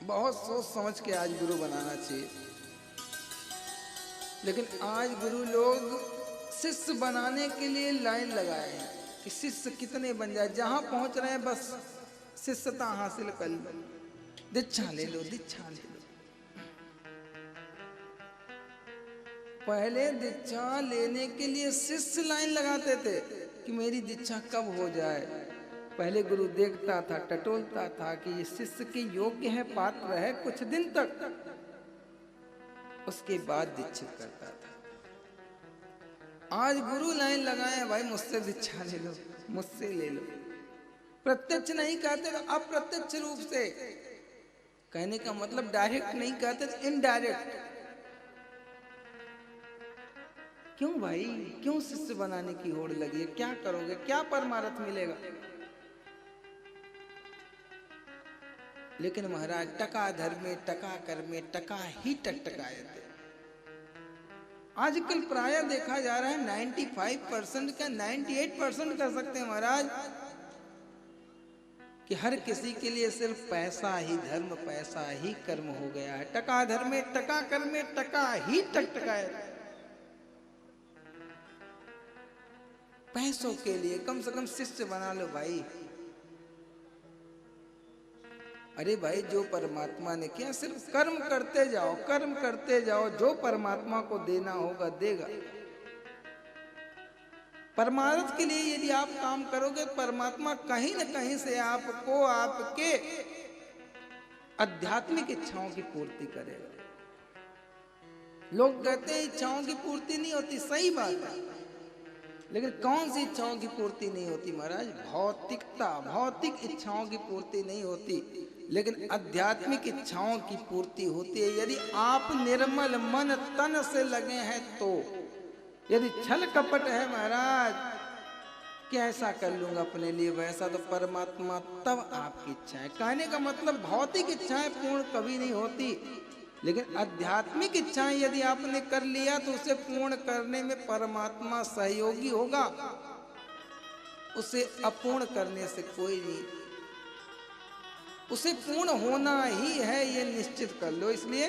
बहुत सोच समझ के आज गुरु बनाना चाहिए। लेकिन आज गुरु लोग शिष्य बनाने के लिए लाइन लगाए हैं कि शिष्य कितने बन जाए, जहां पहुंच रहे हैं बस शिष्यता हासिल कर लो, दीक्षा ले लो, दीक्षा ले लो। पहले दीक्षा लेने के लिए शिष्य लाइन लगाते थे कि मेरी दीक्षा कब हो जाए। पहले गुरु देखता था, टटोलता था कि ये शिष्य के योग्य है, पात्र है, कुछ दिन तक, उसके बाद दीक्षित करता था। आज गुरु लाइन लगाए, भाई मुझसे दीक्षा ले लो, मुझसे ले लो। प्रत्यक्ष नहीं कहते तो अप्रत्यक्ष रूप से, कहने का मतलब डायरेक्ट नहीं कहते तो इनडायरेक्ट। क्यों भाई, क्यों शिष्य बनाने की होड़ लगी है? क्या करोगे, क्या परमार्थ मिलेगा? लेकिन महाराज टका धर में, टका कर में, टका ही टकटकाए थे। आजकल प्राय देखा जा रहा है 95% का 98% कर सकते हैं महाराज कि हर किसी के लिए सिर्फ पैसा ही धर्म, पैसा ही कर्म हो गया है। टका धर में, टका कर में, टका ही टकटकाए। पैसों के लिए कम से कम शिष्य बना लो भाई। अरे भाई, जो परमात्मा ने किया, सिर्फ कर्म करते जाओ, कर्म करते जाओ, जो परमात्मा को देना होगा देगा। परमार्थ के लिए यदि आप काम करोगे, परमात्मा कहीं न कहीं से आपको आपके आध्यात्मिक इच्छाओं की पूर्ति करेगा। लोग कहते हैं इच्छाओं की पूर्ति नहीं होती, सही बात है, लेकिन कौन सी इच्छाओं की पूर्ति नहीं होती महाराज? भौतिकता, भौतिक इच्छाओं की पूर्ति नहीं होती, लेकिन आध्यात्मिक इच्छाओं की पूर्ति होती है। यदि आप निर्मल मन तन से लगे हैं तो। यदि छल कपट है महाराज कि ऐसा कर लूंगा अपने लिए वैसा, तो परमात्मा तब आपकी इच्छा है। कहने का मतलब भौतिक इच्छाएं पूर्ण कभी नहीं होती, लेकिन आध्यात्मिक इच्छाएं यदि आपने कर लिया तो उसे पूर्ण करने में परमात्मा सहयोगी होगा। उसे अपूर्ण करने से कोई नहीं, उसे पूर्ण होना ही है, ये निश्चित कर लो। इसलिए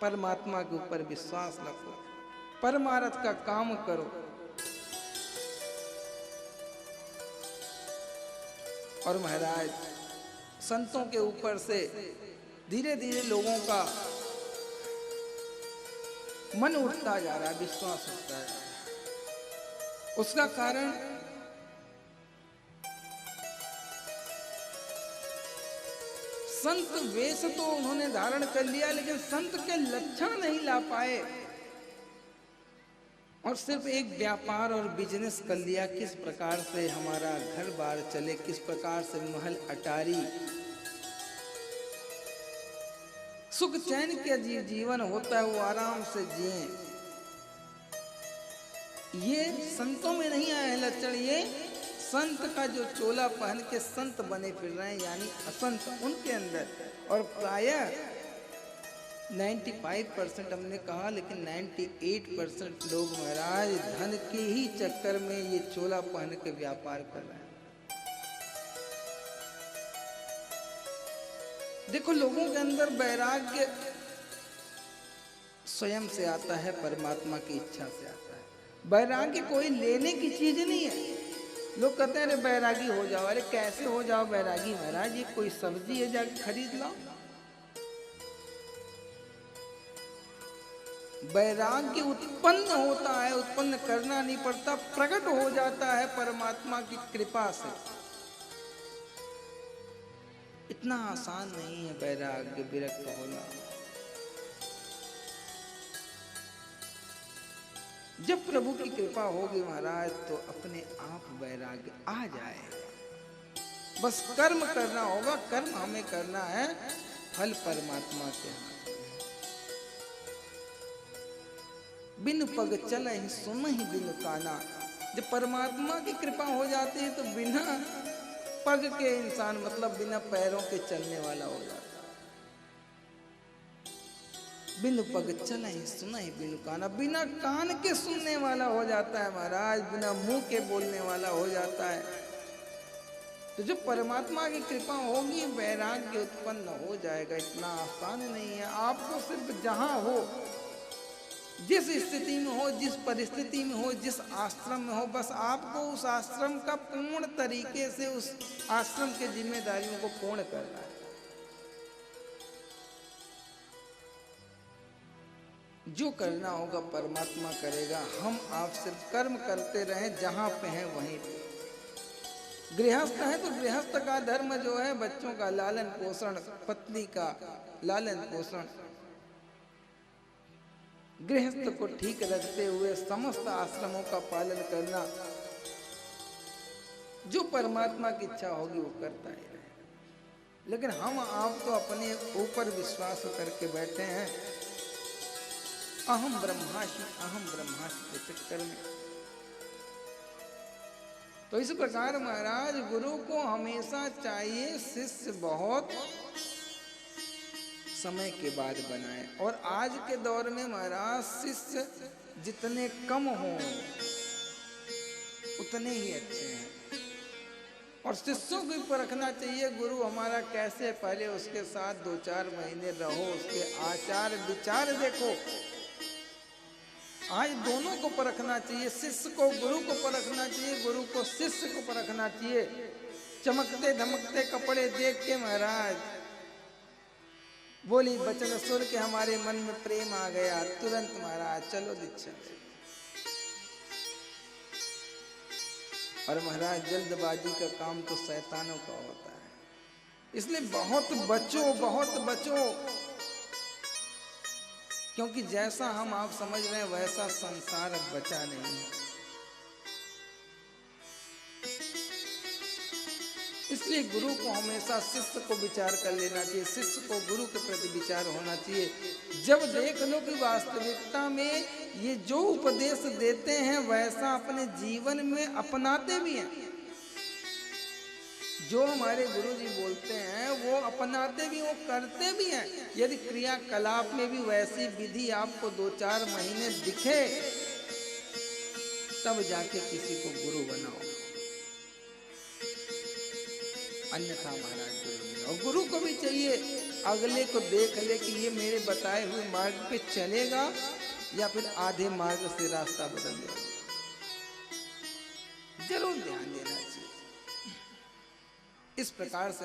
परमात्मा के ऊपर विश्वास रखो, परमार्थ का काम करो। और महाराज संतों के ऊपर से धीरे धीरे लोगों का मन उठता जा रहा है, विश्वास उठता है। उसका कारण संत वेश तो उन्होंने धारण कर लिया, लेकिन संत के लक्षण नहीं ला पाए, और सिर्फ एक व्यापार और बिजनेस कर लिया। किस प्रकार से हमारा घर बार चले, किस प्रकार से महल अटारी सुख चैन के जीवन होता है वो आराम से जिए। ये संतों में नहीं आया है लक्षण। ये संत का जो चोला पहन के संत बने फिर रहे हैं, यानी असंत उनके अंदर। और प्रायः 95% हमने कहा, लेकिन 98% लोग महाराज धन के ही चक्कर में ये चोला पहन के व्यापार कर रहे हैं। देखो, लोगों के अंदर वैराग्य स्वयं से आता है, परमात्मा की इच्छा से आता है। वैराग्य कोई लेने की चीज नहीं है। लोग कहते हैं अरे बैरागी हो जाओ। अरे कैसे हो जाओ बैरागी महाराज? ये कोई सब्जी है, जाके खरीद लो। वैराग्य उत्पन्न होता है, उत्पन्न करना नहीं पड़ता, प्रकट हो जाता है परमात्मा की कृपा से। इतना आसान नहीं है वैराग्य, विरक्त होना। जब प्रभु की कृपा होगी महाराज तो अपने आप वैराग्य आ जाएगा। बस कर्म करना होगा, कर्म हमें करना है, फल परमात्मा के हाथ में। बिन पग चल ही सुन ही बिन काना। जब परमात्मा की कृपा हो जाती है तो बिना पग के इंसान, मतलब बिना पैरों के चलने वाला हो जाता है। बिन पग चले ही सुना ही बिन काना, बिना कान के सुनने वाला हो जाता है महाराज, बिना मुंह के बोलने वाला हो जाता है। तो जब परमात्मा की कृपा होगी वैराग्य उत्पन्न हो जाएगा। इतना आसान नहीं है। आपको सिर्फ जहां हो, जिस स्थिति में हो, जिस परिस्थिति में हो, जिस आश्रम में हो, बस आपको उस आश्रम का पूर्ण तरीके से उस आश्रम के जिम्मेदारियों को पूर्ण करना है। जो करना होगा परमात्मा करेगा। हम आप सिर्फ कर्म करते रहें, जहां पे हैं वहीं पे। गृहस्थ है तो गृहस्थ का धर्म जो है बच्चों का लालन पोषण, पत्नी का लालन पोषण, गृहस्थ को ठीक रखते हुए समस्त आश्रमों का पालन करना। जो परमात्मा की इच्छा होगी वो करता ही रहे। लेकिन हम आप तो अपने ऊपर विश्वास करके बैठे हैं, अहम ब्रह्मास्मि के चक्कर में। तो इस प्रकार महाराज गुरु को हमेशा चाहिए शिष्य बहुत समय के बाद बनाए। और आज के दौर में महाराज शिष्य जितने कम हों उतने ही अच्छे हैं। और शिष्यों को परखना चाहिए गुरु हमारा कैसे, पहले उसके साथ 2-4 महीने रहो, उसके आचार विचार देखो। आज दोनों को परखना चाहिए, शिष्य को गुरु को परखना चाहिए, गुरु को शिष्य को परखना चाहिए। चमकते धमकते कपड़े देख के महाराज बोली बचन सुन के हमारे मन में प्रेम आ गया, तुरंत महाराज चलो दीक्षा। और महाराज जल्दबाजी का काम तो शैतानों का होता है, इसलिए बहुत बचो, बहुत बचो। क्योंकि जैसा हम आप समझ रहे हैं वैसा संसार अब बचा नहीं है। इसलिए गुरु को हमेशा शिष्य को विचार कर लेना चाहिए, शिष्य को गुरु के प्रति विचार होना चाहिए। जब देख लो कि वास्तविकता में ये जो उपदेश देते हैं वैसा अपने जीवन में अपनाते भी हैं, जो हमारे गुरु जी बोलते हैं वो अपनाते भी, वो करते भी हैं। यदि क्रियाकलाप में भी वैसी विधि आपको 2-4 महीने दिखे तब जाके किसी को गुरु बनाओ, अन्यथा महाराज गुरु नहीं। और गुरु को भी चाहिए अगले को देख ले कि ये मेरे बताए हुए मार्ग पे चलेगा या फिर आधे मार्ग से रास्ता बदल देगा। जरूर ध्यान देना चाहिए। इस प्रकार से